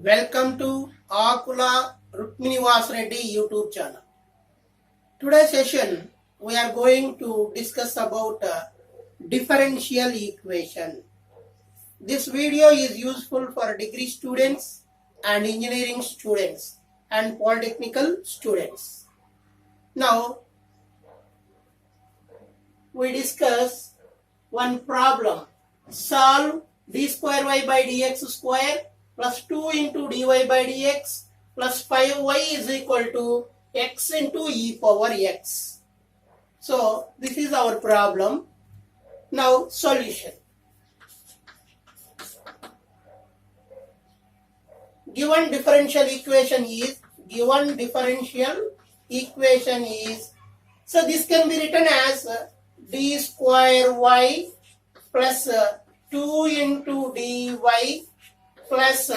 Welcome to Akula Rukminivas Reddy YouTube channel. Today's session we are going to discuss about differential equation. This video is useful for degree students and engineering students and polytechnical students. Now we discuss one problem. Solve d square y by dx square plus 2 into dy by dx plus 5y is equal to x into e power x. So this is our problem. Now solution. Given differential equation is, so this can be written as d square y plus 2 into dy plus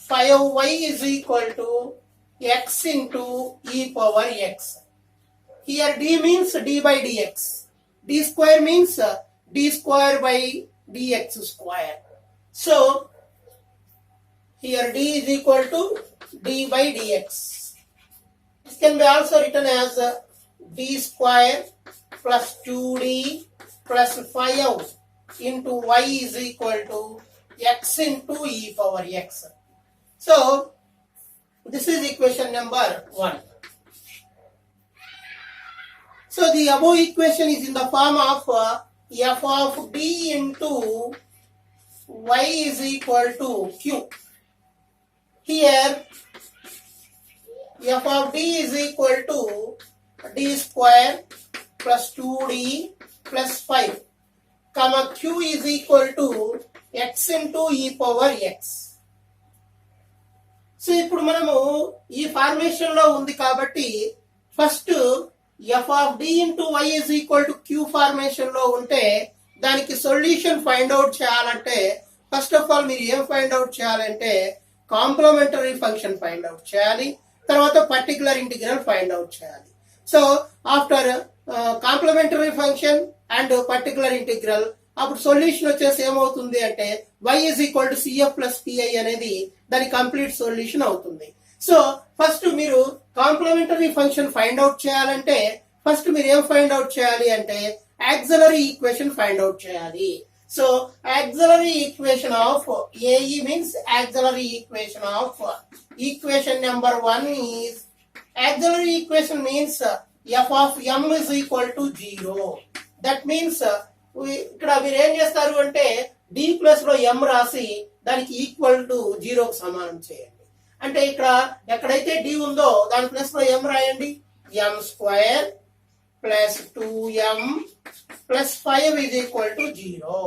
5y is equal to x into e power x. Here d means d by dx. D square means d square by dx square. So here d is equal to d by dx. This can be also written as d square plus 2d plus 5 into y is equal to x into e power x. So this is equation number 1. So the above equation is in the form of f of d into y is equal to q. Here f of d is equal to d square plus 2d plus 5 comma q is equal to x into e power x. So ఇప్పుడు మనము ఈ formation లో ఉంది కాబట్టి first F of D into Y is equal to Q formation లో ఉంటే దానికి solution find out చేయాలంటే ఫస్ట్ ఆఫ్ ఆల్ మీరు ఏం ఫైండ్ అవుట్ చేయాలంటే కాంప్లిమెంటరీ ఫంక్షన్ ఫైండ్ అవుట్ చేయాలి, తర్వాత పర్టికులర్ ఇంటిగ్రల్ ఫైండ్ అవుట్ చేయాలి. So after complementary function and particular integral అప్పుడు సొల్యూషన్ వచ్చేసి ఏమవుతుంది అంటే y is equal to cf plus pi అనేది దాని కంప్లీట్ సొల్యూషన్ అవుతుంది. సో ఫస్ట్ మీరు కాంప్లిమెంటరీ ఫంక్షన్ ఫైండ్ అవుట్ చేయాలంటే ఫస్ట్ మీరు ఏం ఫైండ్ అవుట్ చేయాలి అంటే ఆక్సిలరీ ఈక్వేషన్ ఫైండ్ అవుట్ చేయాలి. So auxiliary equation of AE means auxiliary equation of equation number 1 is auxiliary equation means f of m is equal to 0. That means ఇక్కడ మీరు ఏం చేస్తారు అంటే డి ప్లస్ లో ఎం రాసి దానికి ఈక్వల్ టు 0కు సమానం చేయండి. అంటే ఇక్కడ ఎక్కడైతే డి ఉందో దాని ప్లస్ లో ఎం రాయండి. M square plus 2m plus 5 is equal to 0.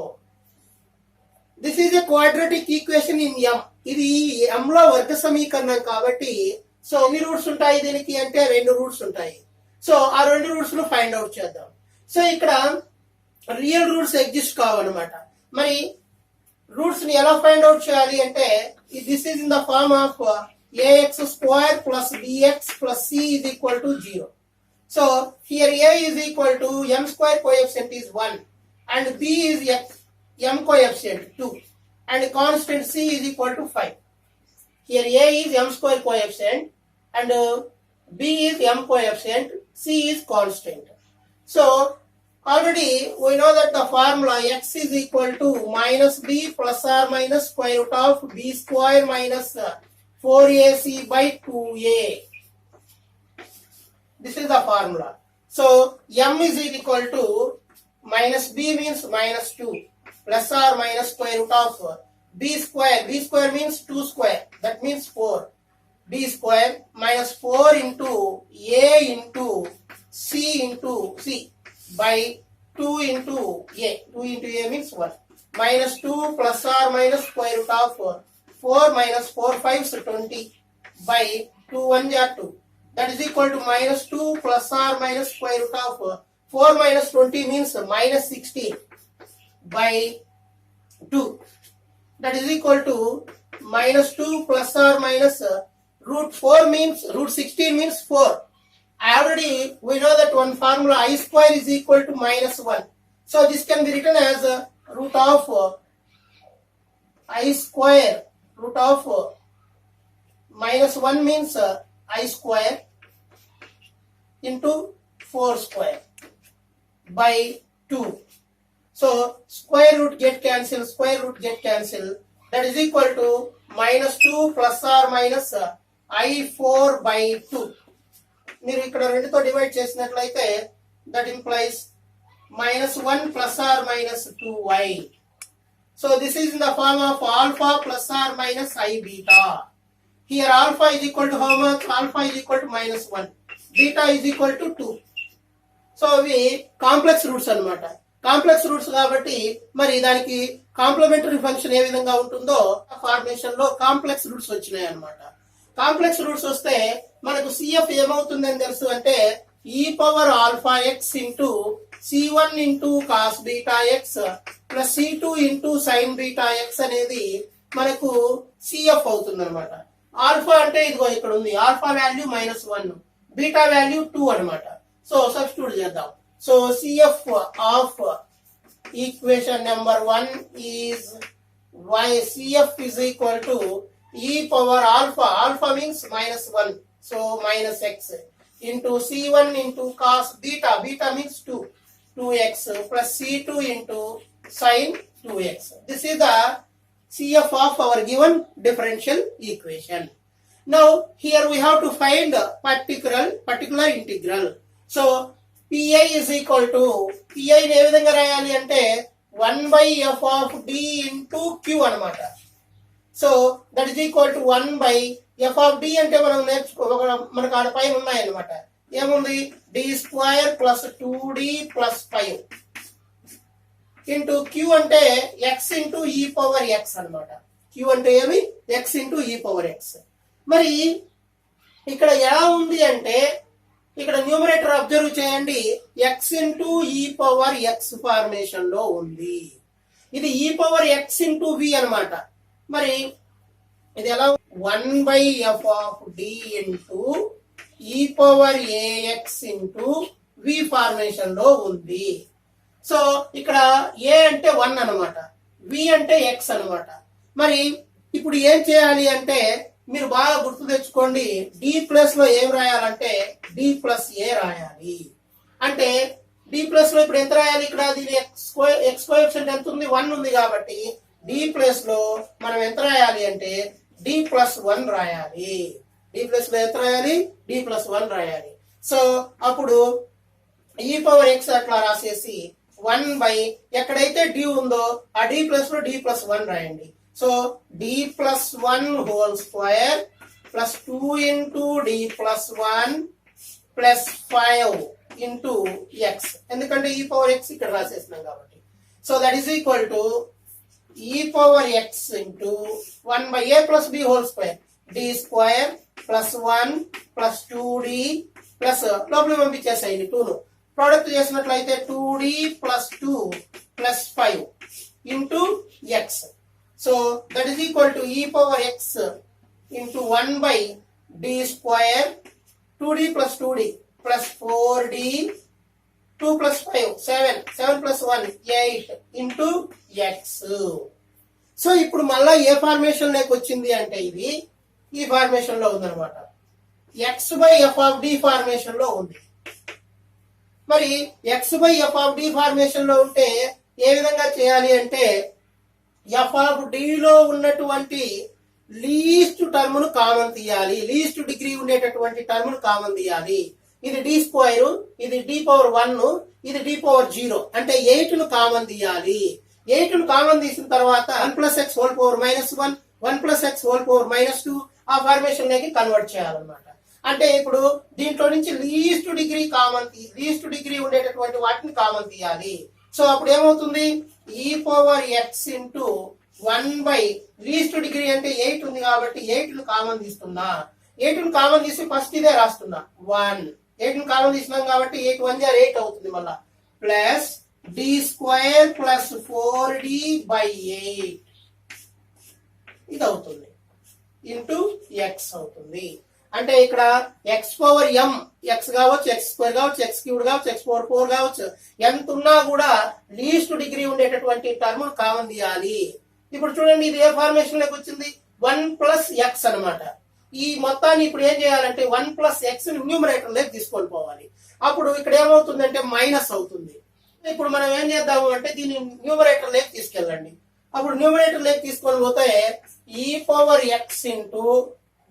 This is a quadratic equation in M. ఇది ఎం లో వర్గ సమీకరణం కాబట్టి సో ఎన్ని రూట్స్ ఉంటాయి దీనికి అంటే 2 రూట్స్ ఉంటాయి. సో ఆ 2 రూట్స్ ను ఫైండ్ అవుట్ చేద్దాం. సో ఇక్కడ రియల్ రూట్స్ ఎగ్జిస్ట్ కావన్నమాట. మరి రూట్స్ ని ఎలా ఫైండ్ అవుట్ చేయాలి అంటే this is in the form of ax square plus bx plus c is equal to 0. So here a is equal to m square coefficient is 1 and b is m coefficient 2 and constant c is equal to 5. Here a is m square coefficient and b is m coefficient, c is constant. So already we know that the formula x is equal to minus b plus or minus square root of b square minus 4ac by 2a. This is the formula. So m is equal to minus b means minus 2 plus or minus square root of b square. B square means 2 square. That means 4. b square minus 4 into a into c by 2 into a. 2 into a means 1. Minus 2 plus or minus square root of 4 minus 4 5 is 20 by 2 1 are 2. That is equal to minus 2 plus or minus square root of 4 minus 20 means minus 16 by 2. That is equal to minus 2 plus or minus root 4 means root 16 means 4. Already we know that one formula I square is equal to minus 1. So this can be written as root of I square root of -1 means I square into 4 square by 2. So square root get cancel. That is equal to -2 plus or minus I4 by 2. మీరు ఇక్కడ 2తో divide చేసినట్లయితే that implies -1 plus or minus 2y. So this is in the form of alpha plus or minus I beta. Here alpha is equal to how much? Alpha is equal to -1. Beta is equal to 2. So అవి complex roots అన్నమాట. Complex roots కాబట్టి మరి దానికి complementary function ఏ విధంగా ఉంటుందో formation లో complex roots వచ్చినాయి అన్నమాట. కాంప్లెక్స్ రూట్స్ వస్తే మనకు సిఎఫ్ ఏమవుతుందని తెలుసు అంటే e power alpha X into c1 into cos beta X plus c2 into sine beta X అనేది మనకు సిఎఫ్ అవుతుంది అనమాట. ఆల్ఫా అంటే ఇదిగో ఇక్కడ ఉంది, ఆల్ఫా వాల్యూ -1, బీటా వాల్యూ 2 అనమాట. సో సబ్స్టిట్యూట్ చేద్దాం. So CF of equation number 1 is y CF is equal to e power alpha means -1, so minus x into c1 into cos beta means 2x plus c2 into sin 2x. This is the CF of our given differential equation. Now here we have to find particular integral. So pi is equal to pi ని ఏ విధంగా రాయాలి అంటే 1/f of d into q అన్నమాట. So that is equal to 1/f of d అంటే మనం మనకు ఆడ పైన ఉన్నాయన్నమాట. ఏముంది? d² plus 2d plus 5 into q అంటే x into e power x అన్నమాట. q అంటే ఏమి? x into e power x. మరి ఇక్కడ ఎలా ఉంది అంటే ఇక్కడ న్యూమరేటర్ అబ్జర్వ్ చేయండి, x ఇంటూ ఈ పవర్ ఎక్స్ ఫార్మేషన్ లో ఉంది. ఇది ఈ పవర్ ఎక్స్ ఇంటూ వి అనమాట. మరి ఇది ఎలా? 1/f ఆఫ్ డి ఇంటూ ఈ power AX into V formation లో ఉంది. సో ఇక్కడ ఏ అంటే 1 అనమాట, వి అంటే ఎక్స్ అనమాట. మరి ఇప్పుడు ఏం చేయాలి అంటే మీరు బాగా గుర్తు తెచ్చుకోండి, డి ప్లస్ లో ఏం రాయాలంటే డి ప్లస్ ఏ రాయాలి. అంటే డి ప్లస్ లో ఇప్పుడు ఎంత రాయాలి? ఇక్కడ దీని ఎక్స్ కోఎఫిషియంట్ ఎంత ఉంది? 1 ఉంది కాబట్టి డి ప్లస్ లో మనం ఎంత రాయాలి అంటే డి ప్లస్ 1 రాయాలి. డి ప్లస్ లో ఎంత రాయాలి? డి ప్లస్ 1 రాయాలి. సో అప్పుడు ఈ పవర్ ఎక్స్ అట్లా రాసేసి 1 ఎక్కడైతే డి ఉందో ఆ డి ప్లస్ లో డి ప్లస్ 1 రాయండి. So d plus 1 whole square plus 2 into d plus 1 plus 5 into x. ఎందుకంటే e power x ఇక్కడ రాసేస్తున్నాం కాబట్టి. So that is equal to e power x into 1/a plus b whole square, d square plus 1 plus 2d plus లోపల పంపించేసాయి 2ను. Product చేసినట్లయితే 2d plus 2 plus 5 into x. So that is equal to e power x into 1/d square 2d plus 2d plus 4d 2 plus 5 7 plus 1 8 into x. So ఇప్పుడు మళ్ళా ఏ formation లోకి వచ్చింది అంటే ఇది ఈ formation లో ఉందన్నమాట. x/f of d ఫార్మేషన్ లో ఉంది. మరి x/f of d ఫార్మేషన్ లో ఉంటే ఏ విధంగా చేయాలి అంటే ఎఫ్ ఆఫ్ డి లో ఉన్నటువంటి లీస్ట్ టర్మ్ ను కామన్ తీయాలి. లీస్ట్ డిగ్రీ ఉండేటటువంటి టర్మ్ ను కామన్ తీయాలి. ఇది డి స్క్వేర్, ఇది డి పవర్ 1, ఇది డి పవర్ 0 అంటే 8 ను కామన్ తీయాలి. 8 ను కామన్ తీసిన తర్వాత 1 plus x whole power -1 1 plus x whole power -2 ఆ ఫార్మేషన్ లోకి కన్వర్ట్ చేయాలన్నమాట. అంటే ఇప్పుడు దీంట్లో నుంచి లీస్ట్ డిగ్రీ ఉండేటటువంటి వాటిని కామన్ తీయాలి. సో అప్పుడు ఏమవుతుంది? ఈ power X into 1 least degree అంటే 8 ఉంది కాబట్టి 8 ను కామన్ తీస్తున్నా. 8 ను కామన్ తీసి ఫస్ట్ ఇదే రాస్తున్నా 1. 8 ను కామన్ తీసినాం కాబట్టి 8 1 = 8 అవుతుంది. మళ్ళా plus D square plus 4d/8 ఇది అవుతుంది ఇంటూ ఎక్స్ అవుతుంది. అంటే ఇక్కడ ఎక్స్ పవర్ ఎం, ఎక్స్ కావచ్చు, ఎక్స్ స్క్వేర్ కావచ్చు, ఎక్స్ క్యూబ్ కావచ్చు, ఎక్స్ పవర్ 4 కావచ్చు, ఎంత ఉన్నా కూడా లీస్ట్ డిగ్రీ ఉండేటటువంటి టర్మ్ కామన్ తీయాలి. ఇప్పుడు చూడండి ఇది ఏ ఫార్మేషన్ లోకి వచ్చింది? 1 plus x అనమాట. ఈ మొత్తాన్ని ఇప్పుడు ఏం చేయాలంటే 1 + x న్యూమరేటర్ లోకి తీసుకొని పోవాలి. అప్పుడు ఇక్కడ ఏమవుతుందంటే మైనస్ అవుతుంది. ఇప్పుడు మనం ఏం చేద్దాము అంటే దీన్ని న్యూమరేటర్ లోకి తీసుకెళ్ళండి. అప్పుడు న్యూమరేటర్ లోకి తీసుకొని పోతే e⁻x ఇంటూ,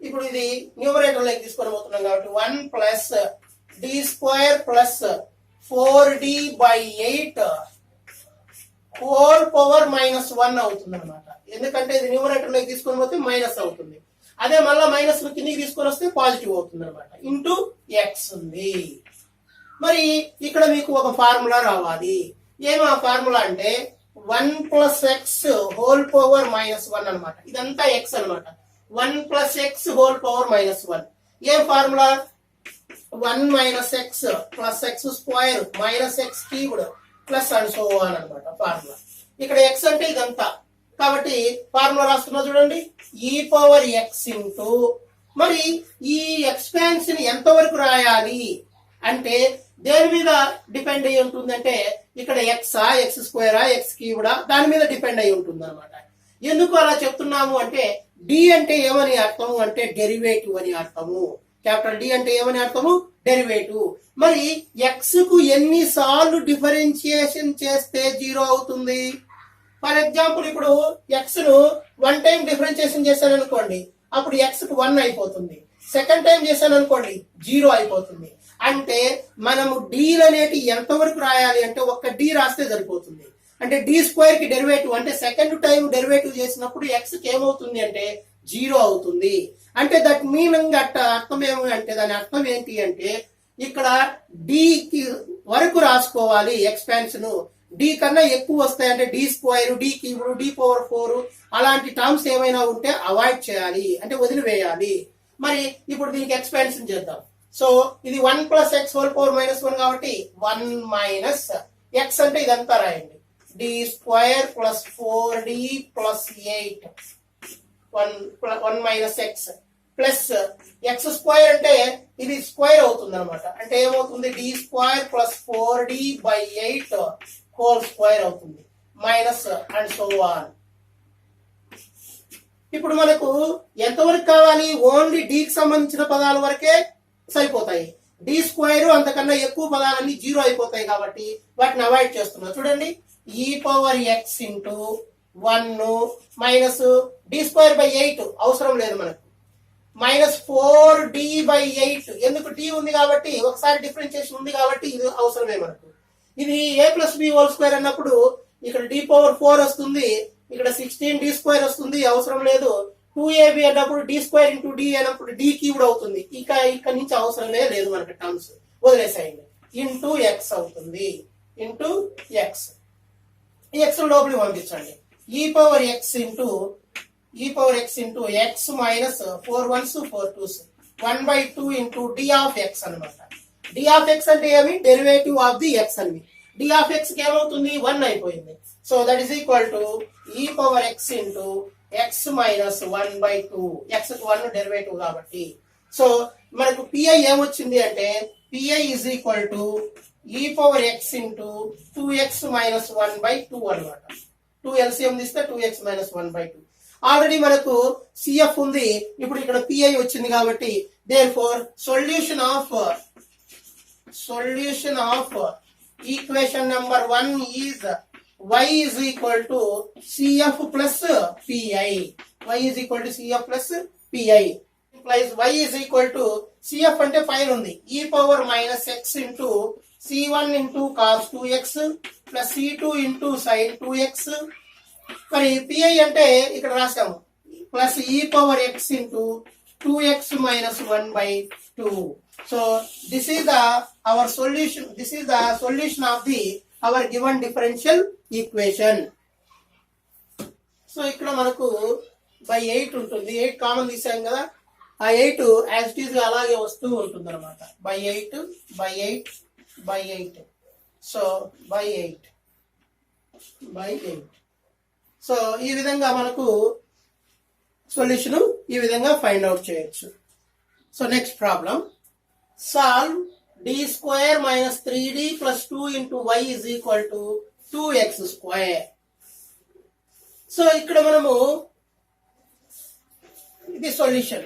ఇప్పుడు ఇది న్యూమరేటర్ లోకి తీసుకొని పోతున్నాం కాబట్టి 1 + d² + 4d/8 హోల్ పవర్ -1 అవుతుంది అనమాట. ఎందుకంటే ఇది న్యూమరేటర్ లోకి తీసుకొని పోతే మైనస్ అవుతుంది. అదే మళ్ళీ మైనస్ కిందికి తీసుకొని వస్తే పాజిటివ్ అవుతుంది అనమాట. ఇంటూ ఎక్స్ ఉంది. మరి ఇక్కడ మీకు ఒక ఫార్ములా రావాలి. ఏమో ఆ ఫార్ములా అంటే 1 + x హోల్ పవర్ -1 అనమాట. ఇదంతా ఎక్స్ అనమాట. 1 + x whole power -1. A formula? 1 - x + x² - x³ plus and so on అనమాట ఫార్ములా. ఇక్కడ ఎక్స్ అంటే ఇదంతా కాబట్టి ఫార్ములా రాస్తున్నా చూడండి. e⁻x ఇంటూ, మరి ఈ ఎక్స్పాన్షన్ ఎంత వరకు రాయాలి అంటే దేని మీద డిపెండ్ అయి ఉంటుందంటే ఇక్కడ ఎక్సా, x² x³ దాని మీద డిపెండ్ అయి ఉంటుంది అనమాట. ఎందుకు అలా చెప్తున్నాము అంటే డి అంటే ఏమని అర్థం అంటే డెరివేటివ్ అని అర్థము. క్యాపిటల్ డి అంటే ఏమని అర్థము? డెరివేటివ్. మరి ఎక్స్ కు ఎన్నిసార్లు డిఫరెన్షియేషన్ చేస్తే 0 అవుతుంది? ఫర్ ఎగ్జాంపుల్ ఇప్పుడు ఎక్స్ ను 1 టైం డిఫరెన్షియేషన్ చేశాను అనుకోండి, అప్పుడు ఎక్స్ కు 1 అయిపోతుంది. సెకండ్ టైం చేశాను అనుకోండి 0 అయిపోతుంది. అంటే మనము డీలు అనేటి ఎంతవరకు రాయాలి అంటే ఒక్క డి రాస్తే సరిపోతుంది. అంటే d² కి డెరివేటివ్ అంటే సెకండ్ టైం డెరివేటివ్ చేసినప్పుడు ఎక్స్ కి ఏమవుతుంది అంటే 0 అవుతుంది. అంటే దట్ మీనింగ్ అర్థం ఏమి అంటే దాని అర్థం ఏంటి అంటే ఇక్కడ డి కి వరకు రాసుకోవాలి ఎక్స్పాన్షన్. డి కన్నా ఎక్కువ వస్తాయంటే d² d³ d⁻4 అలాంటి టర్మ్స్ ఏమైనా ఉంటే అవాయిడ్ చేయాలి, అంటే వదిలివేయాలి. మరి ఇప్పుడు దీనికి ఎక్స్పాన్షన్ చేద్దాం. సో ఇది 1 + x హోల్ పవర్ -1 కాబట్టి 1 - x అంటే ఇదంతా రాయండి. d² + 4d + 8 1 - x plus x² అంటే ఇది స్క్వేర్ అవుతుంది అనమాట. అంటే ఏమవుతుంది? d² + 4d/8 హోల్ స్క్వేర్ అవుతుంది. Minus and so on. ఇప్పుడు మనకు ఎంతవరకు కావాలి? ఓన్లీ కి సంబంధించిన పదాల వరకే సరిపోతాయి. d² అంతకన్నా ఎక్కువ పదాలన్నీ 0 అయిపోతాయి కాబట్టి వాటిని అవాయిడ్ చేస్తున్నా. చూడండి, e⁻x ఇంటూ 1 మైనస్ d²/8 అవసరం లేదు మనకు. -4d/8 ఎందుకు? d ఉంది కాబట్టి, ఒకసారి డిఫరెన్షియేషన్ ఉంది కాబట్టి ఇది అవసరమే మనకు. ఇది a + b హోల్ స్క్వేర్ అన్నప్పుడు ఇక్కడ d⁻4 వస్తుంది, ఇక్కడ 16d² వస్తుంది, అవసరం లేదు. 2ab అన్నప్పుడు d² ఇంటూ d అన్నప్పుడు d³ అవుతుంది. ఇక్కడ నుంచి అవసరమే లేదు మనకి టర్మ్స్, వదిలేసాయండి. ఇంటూ ఎక్స్ అవుతుంది. ఇంటూ ఎక్స్, ఈ ఎక్స్ లోపలికి పంపించండి. e⁻x into x minus 4 1s 4 2s 1/2 into d(x) అనమాట. d(x) అంటే ఏమి? డెరివేటివ్ ఆఫ్ ది x అని. d(x) కి ఏమవుతుంది? 1 అయిపోయింది. So that is equal to e⁻x into x minus 1/2. x కు 1 డెరివేటివ్ కాబట్టి. సో మనకు పిఐ ఏమొచ్చింది అంటే pi is equal to e⁻x into 2x minus 1/2 అనమాట. 2 LCM తీస్తే 2x మైనస్ 1/2. ఆల్రెడీ మనకు సిఎఫ్ ఉంది, ఇప్పుడు ఇక్కడ పిఐ వచ్చింది కాబట్టి therefore solution of equation number 1 is y is equal to CF plus PI. y is equal to CF plus PI implies y is equal to CF అంటే పైన ఉంది e⁻x into C1 into cos 2x plus C2 into sin 2x. మరి PI అంటే ఇక్కడ రాసాము plus e⁻x into 2x minus 1/2. So this is our solution. This is the solution of the our given differential equation. So ఇక్కడ మనకు /8 ఉంటుంది. 8 common తీసాం కదా, ఆ 8 యాజ్ ఇట్ ఈస్ అలాగే వస్తూ ఉంటుంది అనమాట. /8 సో /8 సో ఈ విధంగా మనకు సొల్యూషన్ ఈ విధంగా ఫైండ్ అవుట్ చేయొచ్చు. So next problem, solve d² minus 3d plus 2 into y is equal to 2x². So ఇక్కడ మనము ఇది సొల్యూషన్.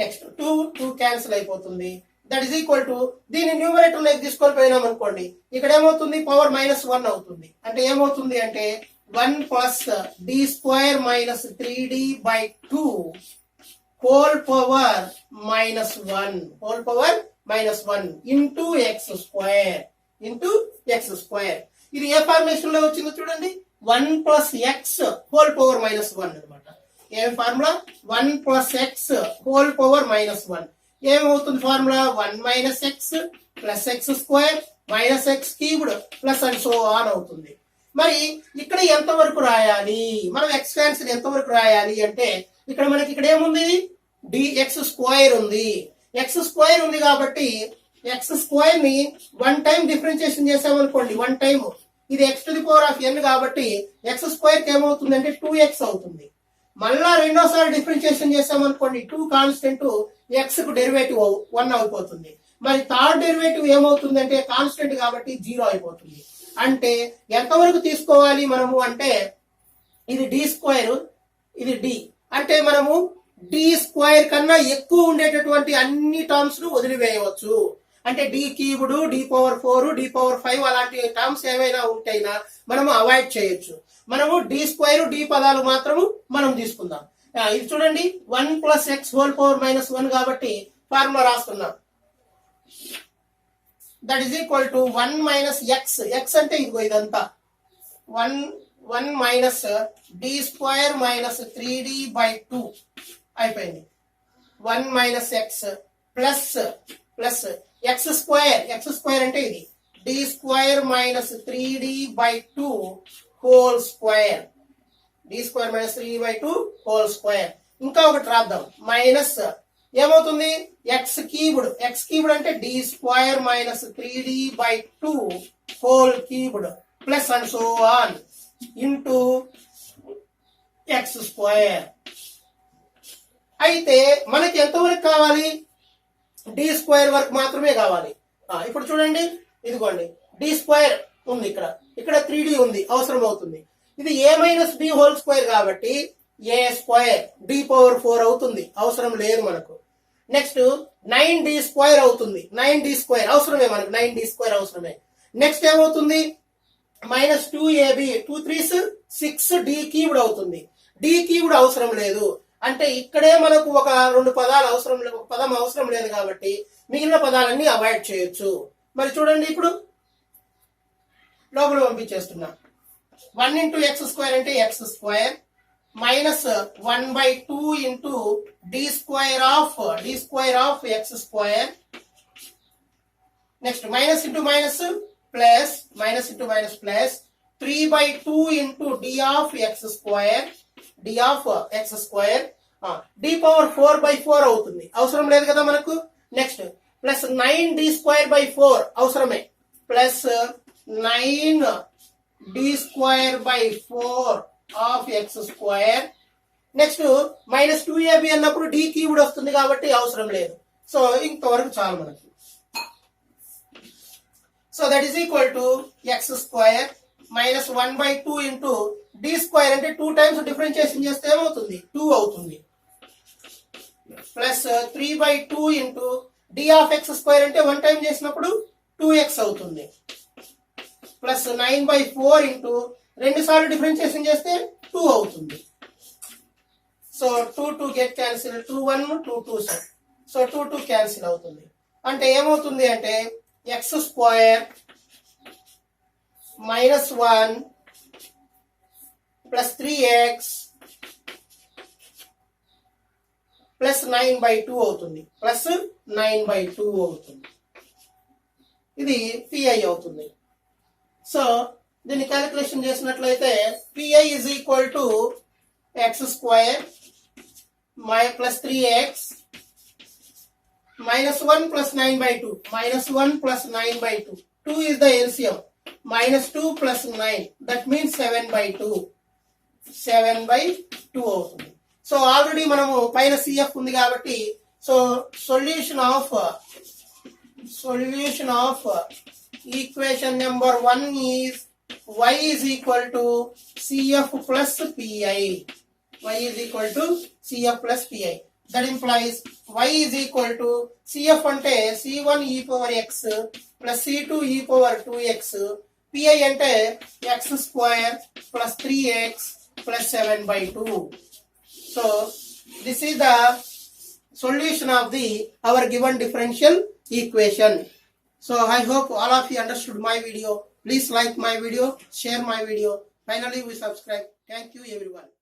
నెక్స్ట్ 2 క్యాన్సిల్ అయిపోతుంది. దట్ ఈస్ ఈక్వల్ టు దీన్ని న్యూమరేటర్ లోకి తీసుకొని పోయినాం అనుకోండి, ఇక్కడ ఏమవుతుంది పవర్ -1 అవుతుంది. అంటే ఏమవుతుంది అంటే 1 plus d square minus 3d by 2 whole power -1 into X square. ఇది ఏ ఫార్మేషన్ లో వచ్చిందో చూడండి, 1 ప్లస్ ఎక్స్ హోల్ పవర్ -1 అనమాట. ఏం formula 1 plus X whole power -1. ఏమవుతుంది formula 1 minus x plus x square minus X cubed plus and so on అవుతుంది. మరి ఇక్కడ ఎంత వరకు రాయాలి, మనం ఎక్స్ క్యాన్సిల్ ఎంత వరకు రాయాలి అంటే ఇక్కడ మనకి ఇక్కడ ఏముంది ఎక్స్ స్క్వేర్ ఉంది. ఎక్స్ స్క్వేర్ ఉంది కాబట్టి ఎక్స్ స్క్వేర్ ని 1 టైం డిఫరెన్షియేషన్ చేసామనుకోండి, 1 టైం ఇది x to the power of n కాబట్టి ఎక్స్ స్క్వేర్ కి ఏమవుతుంది అంటే 2x అవుతుంది. మళ్ళా రెండోసారి డిఫరెన్షియేషన్ చేసామనుకోండి 2 కాన్స్టెంట్ ఎక్స్ కు డెరివేటివ్ 1 అయిపోతుంది. మరి థర్డ్ డెరివేటివ్ ఏమవుతుంది అంటే కాన్స్టెంట్ కాబట్టి 0 అయిపోతుంది. అంటే ఎంతవరకు తీసుకోవాలి మనము అంటే ఇది d స్క్వేర్, ఇది d, అంటే మనము d స్క్వేర్ కన్నా ఎక్కువ ఉండేటటువంటి అన్ని టర్మ్స్ ను వదిలివేయవచ్చు. అంటే d cubed, d power 4, d power 5 అలాంటి టర్మ్స్ ఏమైనా ఉంటైనా మనము అవాయిడ్ చేయొచ్చు. మనము d స్క్వేర్, d పదాలు మాత్రము మనం తీసుకుందాం. ఇది చూడండి 1 ప్లస్ ఎక్స్ హోల్ పవర్ -1 కాబట్టి ఫార్ములా రాస్తున్నాం. That is equal to 1 minus x, x అంటే ఇదిగో ఇదంతా 1 minus d square minus 3d by 2 అయిపోయింది. 1 minus x plus x square అంటే ఇది d square minus 3d by 2 whole square, d square minus 3d by 2 whole square. ఇంకా ఒకటి రాద్దాం, minus ఏమవుతుంది ఎక్స్ క్యూబ్డ్ అంటే d square minus 3d by 2 whole cubed plus and so on into X square. అయితే మనకి ఎంతవరకు కావాలి, d square వరకు మాత్రమే కావాలి. ఇప్పుడు చూడండి ఇదిగోండి d స్క్వేర్ ఉంది, ఇక్కడ 3d ఉంది, అవసరం అవుతుంది. ఇది a minus d whole square కాబట్టి a స్క్వేర్ d పవర్ 4 అవుతుంది, అవసరం లేదు మనకు. నెక్స్ట్ 9d స్క్వేర్ అవుతుంది, 9d స్క్వేర్ అవసరమే మనకు, 9d స్క్వేర్ అవసరమే. నెక్స్ట్ ఏమవుతుంది minus 2ab 2 3s 6d cubed అవుతుంది, d క్యూబ్డ్ అవసరం లేదు. అంటే ఇక్కడే మనకు ఒక 2 పదాలు అవసరం లేదు, ఒక పదం అవసరం లేదు కాబట్టి మిగిలిన పదాలన్నీ అవాయిడ్ చేయొచ్చు. మరి చూడండి ఇప్పుడు లోపల పంపించేస్తున్నా. 1 ఇంటూ ఎక్స్ స్క్వేర్ అంటే X square minus 1/2 into d square of X square. Next minus into minus plus 3/2 into d of X square, d power 4/4 అవుతుంది, అవసరం లేదు కదా మనకు. Next plus 9d square by 4 అవసరమే, plus 9d square by 4 of X square. Next minus 2ab అన్నప్పుడు d cubed వస్తుంది కాబట్టి అవసరం లేదు. సో ఇంతవరకు చాలు మనకి. So that is equal to X square minus 1/2 into d square అంటే 2 టైమ్స్ డిఫరెన్షియేషన్ చేస్తే ఏమవుతుంది 2 అవుతుంది, plus 3/2 into d of X square అంటే 1 టైం చేసినప్పుడు 2x అవుతుంది, ప్లస్ 9/4 ఇంటూ 2 సార్లు డిఫరెన్షియేషన్ చేస్తే 2 అవుతుంది. So 2 get cancel, 2 1 2 2 so 2 cancel అవుతుంది. అంటే ఏమవుతుంది అంటే X square -1 plus 3x plus 9/2 అవుతుంది, ప్లస్ 9/2 అవుతుంది. ఇది PI అవుతుంది. సో దీన్ని క్యాలిక్యులేషన్ చేసినట్లయితే PI is equal to X square plus 3x -1 plus 9/2 -1 plus 9/2 2 is the LCM, -2 plus 9 that means 7/2 అవుతుంది. సో ఆల్రెడీ మనము పైన CF ఉంది కాబట్టి so solution of equation number 1 is y is equal to CF plus PI. y is equal to CF plus PI. That implies y is equal to CF ante C1 e power x plus C2 e power 2x, Pi ante x square plus 3x plus 7 by 2. So this is the solution of our given differential equation. So I hope all of you understood my video. Please like my video, share my video. Finally we subscribe. Thank you everyone.